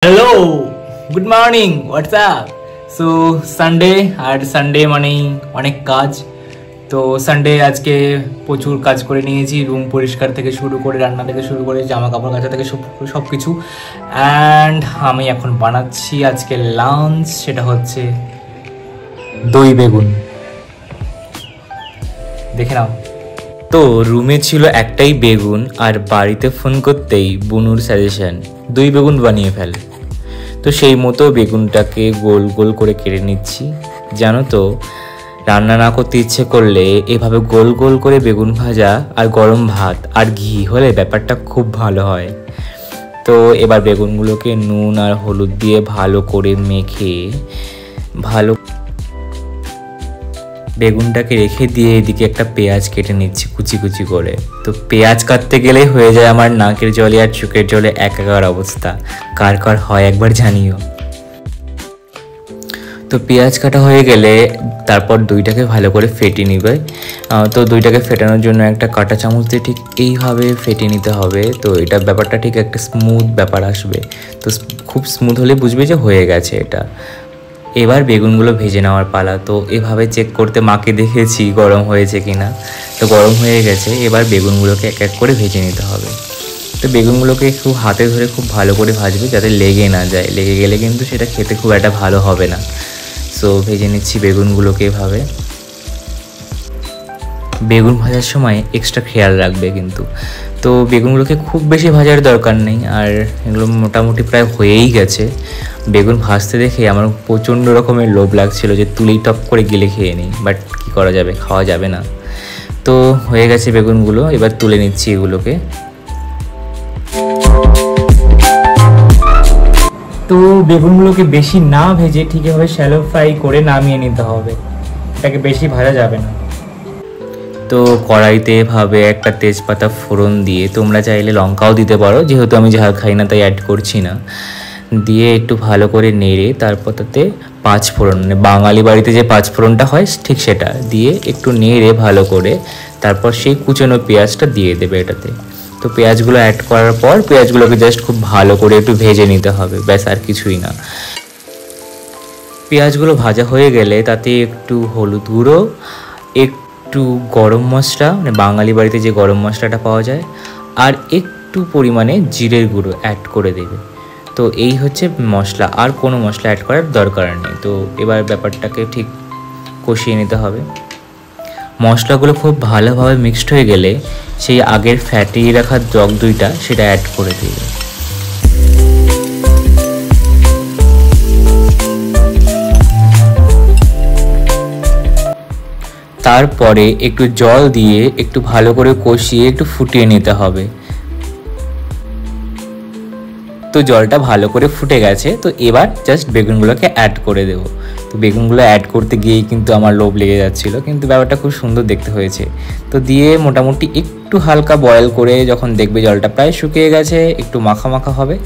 Hello, good morning, WhatsApp. So Sunday, আর Sunday মানেই অনেক কাজ। তো সানডে আজকে প্রচুর কাজ করে নিয়েছি, রুম পরিষ্কার থেকে শুরু করে রান্না থেকে শুরু করে জামা কাপড় কাচা থেকে সব কিছু। অ্যান্ড আমি এখন বানাচ্ছি আজকে লাঞ্চ, সেটা হচ্ছে দই বেগুন। দেখে নাও। তো রুমে ছিল একটাই বেগুন, আর বাড়িতে ফোন করতেই বুনুর সাজেশন দই বেগুন বানিয়ে ফেল। তো সেই মতো বেগুনটাকে গোল গোল করে কেটে নিচ্ছি। জানো তো, রান্না না করতে ইচ্ছে করলে এভাবে গোল গোল করে বেগুন ভাজা আর গরম ভাত আর ঘি হলে ব্যাপারটা খুব ভালো হয়। তো এবার বেগুনগুলোকে নুন আর হলুদ দিয়ে ভালো করে মেখে বেগুনটাকে রেখে দিয়ে এদিকে একটা পেঁয়াজ কেটে নিচ্ছি কুচি কুচি করে। তো পেঁয়াজ কাটতে গেলে হয়ে যায় আমার নাকের জলে আর চোখের জলে একাকার অবস্থা। কার কার হয় একবার জানিও। তো পেঁয়াজ কাটা হয়ে গেলে তারপর দইটাকে ভালো করে ফেটিয়ে নিবে। তো দইটাকে ফেটানোর জন্য একটা কাঁটা চামচ দিয়ে ঠিক এইভাবে ফেটিয়ে নিতে হবে। তো এটা ব্যাপারটা ঠিক একটা স্মুথ ব্যাপার আসবে। তো খুব স্মুথ হলে বুঝবে যে হয়ে গেছে এটা। এবার বেগুনগুলো ভেজে নেওয়ার পালা। তো এভাবে চেক করতে মাকে দেখেছি গরম হয়েছে কিনা। তো গরম হয়ে গেছে। এবার বেগুনগুলোকে এক এক করে ভেজে নিতে হবে। তো বেগুনগুলোকে একটু হাতে ধরে খুব ভালো করে ভাজবে, যাতে লেগে না যায়। লেগে গেলে কিন্তু সেটা খেতে খুব একটা ভালো হবে না। সো ভেজে নিচ্ছি বেগুনগুলোকে এভাবে। বেগুন ভাজার সময় এক্সট্রা খেয়াল রাখবে কিন্তু। তো বেগুনগুলোকে খুব বেশি ভাজার দরকার নেই, আর এগুলো মোটামুটি প্রায় হয়েই গেছে। বেগুন ভাজতে দেখে আমার প্রচণ্ড রকমের লোভ লাগছিল যে তুলেই টপ করে গিলে খেয়ে নিই, বাট কী করা যাবে, খাওয়া যাবে না। তো হয়ে গেছে বেগুনগুলো, এবার তুলে নিচ্ছি এগুলোকে। তো বেগুনগুলোকে বেশি না ভেজে ঠিক এভাবে শ্যালো ফ্রাই করে নামিয়ে নিতে হবে, এটাকে বেশি ভাজা যাবে না। তো কড়াইতে এভাবে একটা তেজপাতা ফোড়ন দিয়ে, তোমরা চাইলে লঙ্কাও দিতে পারো, যেহেতু আমি ঝাল খাই না তাই অ্যাড করছি না, দিয়ে একটু ভালো করে নেড়ে তারপর তাতে পাঁচ ফোড়ন, মানে বাঙালি বাড়িতে যে পাঁচ ফোড়নটা হয় ঠিক সেটা দিয়ে একটু নেড়ে ভালো করে তারপর সেই কুচনো পেঁয়াজটা দিয়ে দেবে এটাতে। তো পেঁয়াজগুলো অ্যাড করার পর পেঁয়াজগুলোকে জাস্ট খুব ভালো করে একটু ভেজে নিতে হবে, ব্যাস আর কিছুই না। পেঁয়াজগুলো ভাজা হয়ে গেলে তাতে একটু হলুদ গুঁড়ো, একটু গরম মশলা, মানে বাঙালি বাড়িতে যে গরম মশলাটা পাওয়া যায়, আর একটু পরিমাণে জিরের গুঁড়ো অ্যাড করে দেবে। তো এই হচ্ছে মশলা, আর কোনো মশলা অ্যাড করার দরকার নেই। তো এবার ব্যাপারটাকে ঠিক কষিয়ে নিতে হবে। মশলাগুলো খুব ভালোভাবে মিক্সড হয়ে গেলে সেই আগের ফ্যাটিয়ে রাখা টক দইটা সেটা অ্যাড করে দেবে। তারপরে একটু জল দিয়ে একটু ভালো করে কষিয়ে একটু ফুটিয়ে নিতে হবে। তো জলটা ভালো করে ফুটে গেছে। তো এবার জাস্ট বেগুনগুলোকে অ্যাড করে দেবো। তো বেগুনগুলো অ্যাড করতে গিয়েই কিন্তু আমার লোভ লেগে যাচ্ছিলো, কিন্তু ব্যাপারটা খুব সুন্দর দেখতে হয়েছে। তো দিয়ে মোটামুটি একটু হালকা বয়েল করে যখন দেখবে জলটা প্রায় শুকিয়ে গেছে, একটু মাখা মাখা হবে,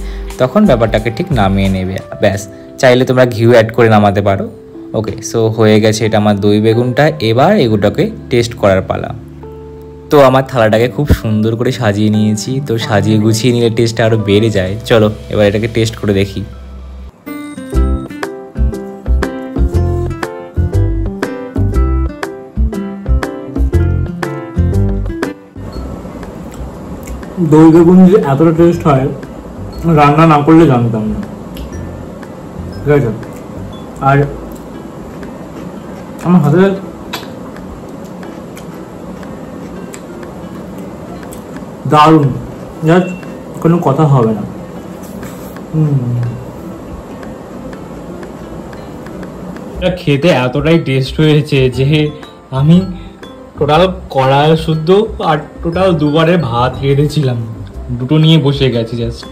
তখন ব্যাপারটাকে ঠিক নামিয়ে নেবে। ব্যাস, চাইলে তোমরা ঘিউ অ্যাড করে নামাতে পারো। ওকে, সো হয়ে গেছে এটা আমার দই বেগুনটা। এবার এগুলোকে টেস্ট করার পালা। তো আমার থালাটাকে খুব সুন্দর করে সাজিয়ে নিয়েছি। তো সাজিয়ে গুছিয়ে নিলে টেস্টটা আরও বেড়ে যায়। চলো এবার এটাকে টেস্ট করে দেখি। দই বেগুন যে এতটা টেস্ট হয় রান্না না করলে জানতাম না, ঠিক আছে। আর আমার হাতে দারুণ, যার কোনো কথা হবে না। খেতে এতটাই টেস্ট হয়েছে যে আমি টোটাল কড়াই শুদ্ধ আর টোটাল দুবারে ভাত খেয়েছিলাম, দুটো নিয়ে বসে গেছি জাস্ট।